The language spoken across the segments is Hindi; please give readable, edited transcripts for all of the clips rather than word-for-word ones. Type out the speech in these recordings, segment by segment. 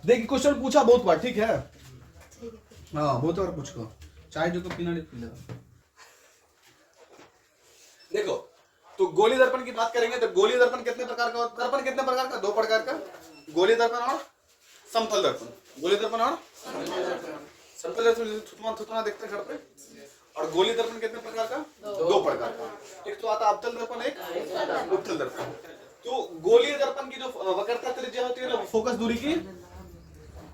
देखिए क्वेश्चन पूछा बहुत बार, ठीक है, हाँ बहुत बार पूछ को, चाहे जो तो पीना नहीं पी लेगा। देखो तो गोली दर्पण की बात करेंगे तो गोली दर्पण कितने प्रकार का, दर्पण कितने प्रकार का, 2 प्रकार का, गोली दर्पण और समतल दर्पण। गोली दर्पण और समतल दर्पण थुथुना देखते हैं घर पे। और गोली दर्पण कितने प्रकार का, 2 प्रकार का। एक तो आता अवतल दर्पण, एक उत्तल दर्पण। तो गोली दर्पण की जो वक्रता त्रिज्या होती है ना, फोकस दूरी की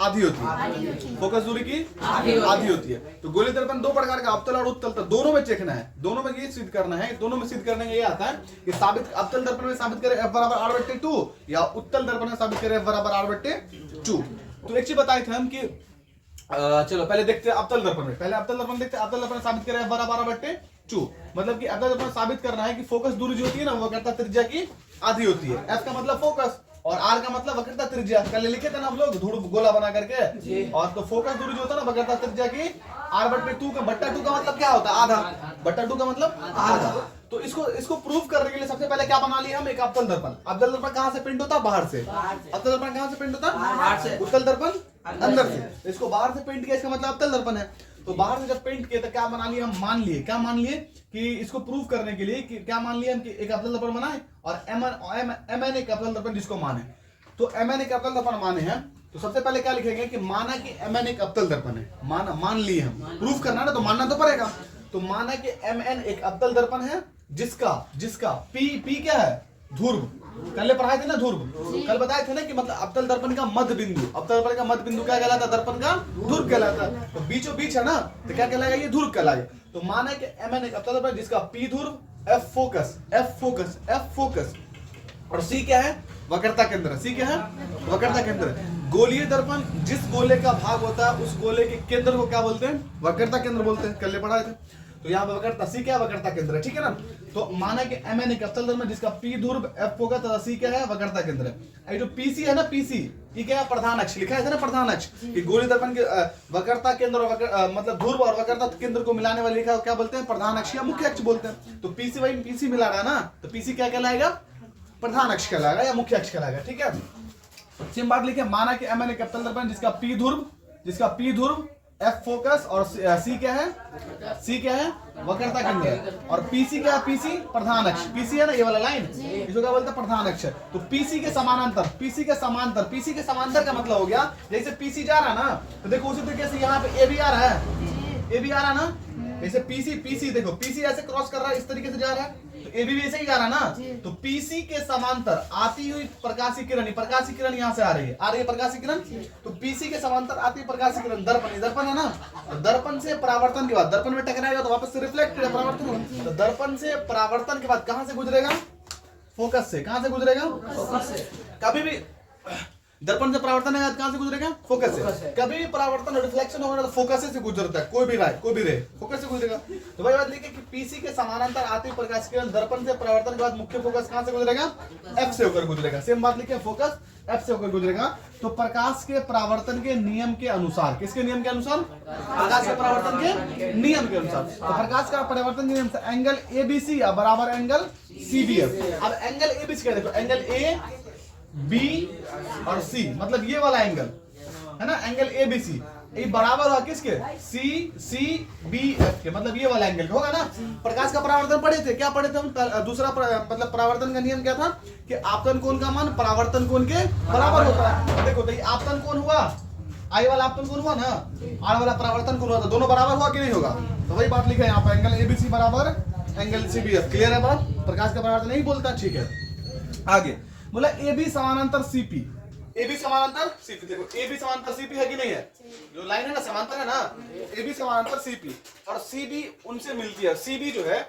आधी होती है, फोकस दूरी की आधी होती है। तो गोली दर्पण 2 प्रकार का, अवतल और उत्तल। तो दोनों में देखना है, दोनों में ये सिद्ध करना है, दोनों में सिद्ध करने में ये आता है कि साबित अवतल दर्पण में साबित करें F बराबर R/2 या उत्तल दर्पण में साबित करें F बराबर R/2। तो एक चीज बताए थे हम कि चलो पहले देखते हैं अवतल दर्पण में, पहले अवतल दर्पण देखते हैं। अवतल दर्पण साबित करें F बराबर R/2, मतलब कि अवतल दर्पण साबित करना है कि फोकस दूरी जो होती है ना वो वक्रता त्रिज्या की आधी होती है। F का मतलब फोकस और R का मतलब वक्रता त्रिज्या। कल लिखे थे ना हम लोग धूड़ गोला बना करके। और तो फोकस दूरी जो होता है ना वक्रता त्रिज्या की R/2 का बट्टा 2 का मतलब क्या होता है, आधा। बट्टा 2 का मतलब आधा। तो इसको प्रूव करने के लिए सबसे पहले क्या बना लिया हम, एक अवतल दर्पण। अवतल दर्पण कहां से पिंड होता है, बाहर से। अवतल दर्पण कहां से पिंड होता है, बाहर से। उत्तल दर्पण अंदर से। इसको बाहर से पेंट किया, इसका मतलब अवतल दर्पण है। तो बाहर से जब पेंट किया तो क्या बना लिया हम, मान लिए, क्या मान लिए कि इसको प्रूव करने के लिए कि क्या मान लिया हम कि एक अवतल दर्पण बनाए और mn एक अवतल दर्पण जिसको माने। तो mn एक अवतल दर्पण माने हैं। तो सबसे पहले क्या लिखेंगे कि माना कि mn एक अवतल दर्पण है। मान लिए हम, प्रूफ करना ना तो मानना तो पड़ेगा। तो माना कि mn एक अवतल दर्पण है जिसका p क्या है, ध्रुव। कल पढ़ाए थे ना ध्रुव, कल बताए थे ना कि मतलब अवतल दर्पण का मध्य बिंदु, अवतल दर्पण का मध्य बिंदु क्या कहलाता है, दर्पण का ध्रुव कहलाता है। तो बीचों बीच है ना, तो क्या कहलाएगा, ये ध्रुव कहलाएगा। तो माना कि mn एक अवतल दर्पण जिसका p ध्रुव, f फोकस और c क्या है, वक्रता केंद्र। c क्या है, वक्रता केंद्र। गोलीय दर्पण जिस गोले का भाग होता है उस गोले के केंद्र को क्या बोलते हैं, वक्रता केंद्र बोलते हैं। कल पढ़ाए थे। तो यहाँ पे वक्रता c क्या है, वक्रता केंद्र है, ठीक है ना। तो माना कि mn एक अवतल दर्पण जिसका p ध्रुव, f फोकस तथा c क्या है, वक्रता केंद्र है। ये जो pc है ना, pc ये क्या है, प्रधान अक्ष। लिखा है ना प्रधान अक्ष कि गोली दर्पण के वक्रता केंद्र और मतलब ध्रुव और वक्रता केंद्र को मिलाने वाले लिखा है, क्या बोलते हैं, प्रधान अक्ष या मुख्य अक्ष बोलते हैं। तो pc वही pc मिला रहा है ना, तो pc क्या कहलाएगा, प्रधान अक्ष कहलाएगा या मुख्य अक्ष कहलाएगा, ठीक है। सेम बात लिखे, माना कि mn एक अवतल दर्पण जिसका p ध्रुव, f फोकस और c क्या है, वक्रता केंद्र। और pc क्या है, pc प्रधान अक्ष। pc है ना ये वाला लाइन, इसको क्या बोलते हैं, प्रधान अक्ष। तो pc के समानांतर का मतलब हो गया, जैसे pc जा रहा ना, तो देखो उसी तरीके से यहाँ पे a भी आ रहा है, ना। जैसे pc देखो, pc ऐसे क्रॉस कर रहा है, इस तरीके से जा रहा है, तो ए भी ऐसे ही जा रहा ना। तो पीसी के समांतर आती हुई प्रकाशीय किरण यहाँ से आ रही है प्रकाशीय किरण। तो पीसी के समांतर आती हुई प्रकाशीय किरण दर्पण है ना। तो दर्पण से परावर्तन के बाद, दर्पण में टकराएगा तो वापस से रिफ्लेक्ट परावर्तन होगा। तो दर्पण से परावर्तन के बाद कहां से गुजरेगा, फोकस से। कहां से गुजरेगा, फोकस से। कभी भी दर्पण से परावर्तन है कहां से गुजरेगा, फोकस से। कभी भी परावर्तन और रिफ्लेक्शन होगा तो फोकस से गुजरता है, कोई भी रे फोकस से गुजरेगा। तो भाई बात लिखिए कि पीसी के समानांतर आती प्रकाश किरण दर्पण से परावर्तन के बाद मुख्य फोकस कहां से गुजरेगा, एफ से होकर गुजरेगा। सेम बात लिखिए, फोकस एफ से होकर गुजरेगा। तो प्रकाश के परावर्तन के नियम के अनुसार, किसके नियम के अनुसार, प्रकाश के परावर्तन के नियम के अनुसार। तो प्रकाश का परावर्तन के नियम से एंगल एबीसी बराबर एंगल सीबीएफ। अब एंगल एबीसी क्या, देखो एंगल ए बी और सी, मतलब ये वाला एंगल है ना, एंगल ए बी सी, ये बराबर हुआ किसके, सी सी बी एफ के, मतलब ये वाला एंगल होगा ना। प्रकाश का परावर्तन पढ़े थे, क्या पढ़े थे हम, दूसरा मतलब परावर्तन का नियम क्या था कि आपतन कोण का मान परावर्तन कोण के बराबर होता है। देखो तो ये आपतन कोण हुआ, आई वाला आपतन कोण हुआ ना, आर वाला परावर्तन कोण हुआ, तो दोनों बराबर हुआ कि नहीं होगा। तो वही बात लिखा है यहाँ पर, एंगल एबीसी बराबर एंगल सीबीएफ। क्लियर है बात, प्रकाश का परावर्तन नहीं बोलता, ठीक है। आगे बोला ए बी समानांतर सीपी, ए बी समानांतर सीपी। देखो ए बी समानांतर सीपी है कि नहीं है, जो लाइन है ना समांतर है ना, ए बी समानांतर सीपी और सी बी उनसे मिलती है। सी बी जो है,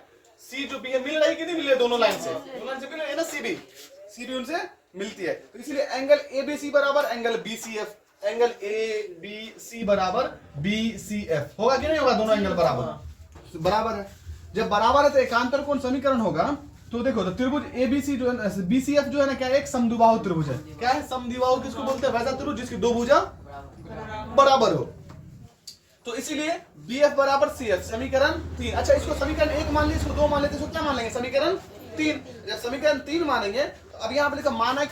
सी जो बी है मिल रही कि नहीं मिल रही, दोनों लाइन से मिल रही है ना, सी बी उनसे मिलती है। तो इसलिए एंगल ए बी सी बराबर angle B C F, angle A B C बराबर बी सी एफ होगा कि नहीं होगा, दोनों एंगल बराबर है। जब बराबर है तो एकांतर कोण समीकरण होगा। तो देखो तो त्रिभुज एबीसी जो है, बीसीएफ जो है ना, क्या एक समद्विबाहु त्रिभुज है। क्या है, समद्विबाहु किसको बोलते हैं, वैसा त्रिभुज जिसकी दो भुजा बराबर हो। तो इसीलिए बीएफ बराबर सीएफ, समीकरण 3। अच्छा इसको समीकरण 1 मान लीजिए, इसको 2 मान लेते, इसको क्या मान लेंगे, समीकरण 3। जब समीकरण 3 मानेंगे तो अब यहाँ पे लिखा माना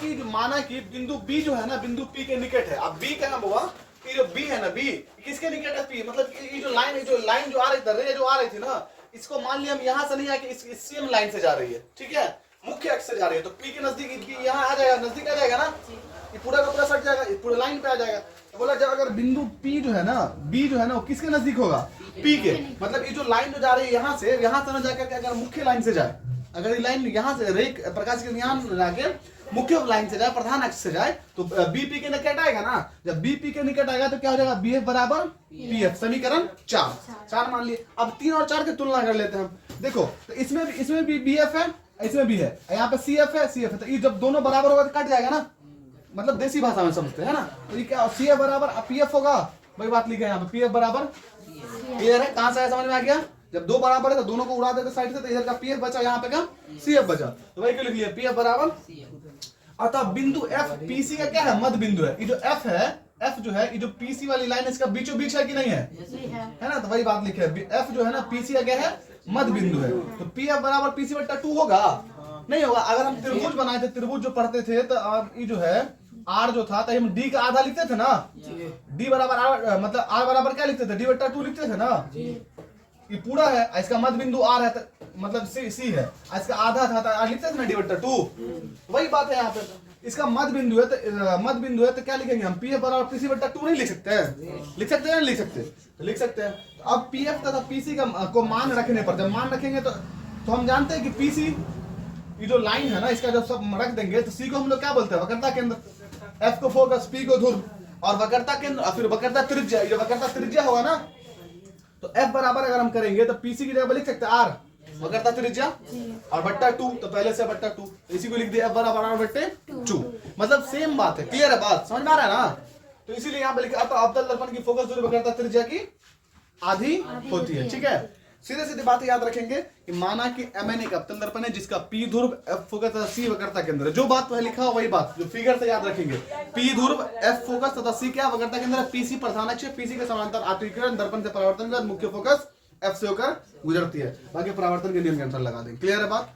कि बिंदु बी जो है ना बिंदु पी के निकट है। अब बी क्या नाम हुआ, ये जो बी है ना, बी किसके निकट है, पी, मतलब ये जो लाइन जो आ रही थी, रे जो आ रही थी ना, इसको मान लिया हम यहाँ से नहीं आके इस सेम लाइन से जा रही है, ठीक है, मुख्य अक्ष से जा रही है, तो पी के नजदीक यहाँ आ जाएगा, नजदीक आ जाएगा ना, ये पूरा का पूरा सट जाएगा, ये पूरे लाइन पे आ जाएगा। तो बोला जब अगर बिंदु पी जो है ना, बी जो है ना, वो किसके नजदीक होगा, पी के, मतलब ये जो लाइन जो जा रही है यहाँ से ना जाकर अगर मुख्य लाइन से जाए, अगर ये लाइन यहाँ से रेख प्रकाश के यहाँ जाके मुख्य लाइन से जाए, प्रधान अक्ष से जाए, तो बीपी के निकट आएगा ना। जब बीपी के निकट आएगा तो क्या हो जाएगा, बीएफ बराबर पीएफ, समीकरण 4 मान लिए। अब 3 और 4 की तुलना कर लेते हैं हम। देखो तो इसमें भी बीएफ है, इसमें भी है, यहाँ पे सीएफ है, तो ये जब दोनों बराबर होगा तो कट जाएगा ना, मतलब देसी भाषा में समझते हैं ना। तो ये क्या सीएफ बराबर पीएफ होगा, वही बात लिखा है यहाँ पे, पीएफ बराबर क्लियर है, कहां से आया समझ में आ गया। जब दो बराबर है तो दोनों को उड़ा देते साइड से, तो इधर का पीएफ बचा, यहाँ पे का सीएफ बचा, तो वही क्यों लिख लिया, पीएफ बराबर। अतः बिंदु एफ पीसी का क्या है, मध्य बिंदु है। ये जो एफ है, एफ जो है, ये जो पीसी वाली लाइन है, इसका बीचों बीच है कि नहीं है, है ना, तो वही बात लिखे है, एफ जो है ना पीसी का क्या है, मध्य बिंदु है। तो पीएफ बराबर पीसी बट्टा 2 होगा, नहीं होगा। अगर हम त्रिभुज बनाए थे, त्रिभुज जो पढ़ते थे, तो ये जो है आर जो था, तो हम डी का आधा लिखते थे ना, डी बराबर आर, मतलब आर बराबर क्या लिखते थे, डी बट्टा 2 लिखते थे ना। ये पूरा है, इसका मध्य बिंदु आर है, मतलब सी है, इसका आधा था, आर लिखते थे ना, डी बट्टा 2, वही बात है यहाँ पे। इसका मध्य बिंदु है, तो क्या लिखेंगे हम, पीएफ बराबर पीसी बट्टा 2 नहीं लिख सकते हैं, लिख सकते हैं, लिख सकते हैं, तो लिख सकते हैं। तो अब पीएफ तथा पीसी को मान रखने पर, जब मान रखेंगे तो हम जानते हैं कि पीसी ये जो लाइन है ना, इसका जब सब रख देंगे तो सी को हम लोग क्या बोलते हैं, वक्रता केंद्र, एफ को फोकस, पी को ध्रुव, और वक्रता केंद्र, और फिर वक्रता त्रिज्या, ये वक्रता त्रिज्या होगा ना, तो एफ बराबर अगर हम करेंगे तो पीसी की जगह लिख सकते हैं आर, वक्रता त्रिज्या, और बट्टा 2, तो पहले से बट्टा 2, इसी को लिख दिया एफ बराबर आर बट्टे 2, मतलब सेम बात है, क्लियर है बात, समझ में आ रहा है ना। तो इसीलिए यहाँ पे लिखा अवतल दर्पण की फोकस दूरी वक्रता त्रिज्या की आधी होती है, ठीक है। सीधे सीधे बातें याद रखेंगे कि माना कि एमएन एक अवतल दर्पण है जिसका पी ध्रुव, एफ फोकस तथा सी वक्रता केंद्र है। जो बात पहले लिखा हो वही बात, जो फिगर से याद रखेंगे, पी ध्रुव, एफ फोकस तथा सी क्या वक्रता केंद्र है, पीसी प्रधान अक्ष, पीसी के समांतर आत्मीकरण दर्पण से परावर्तन के बाद मुख्य फोकस एफ से होकर गुजरती है, बाकी परावर्तन के नियम के अनुसार लगा देंगे, क्लियर है बात।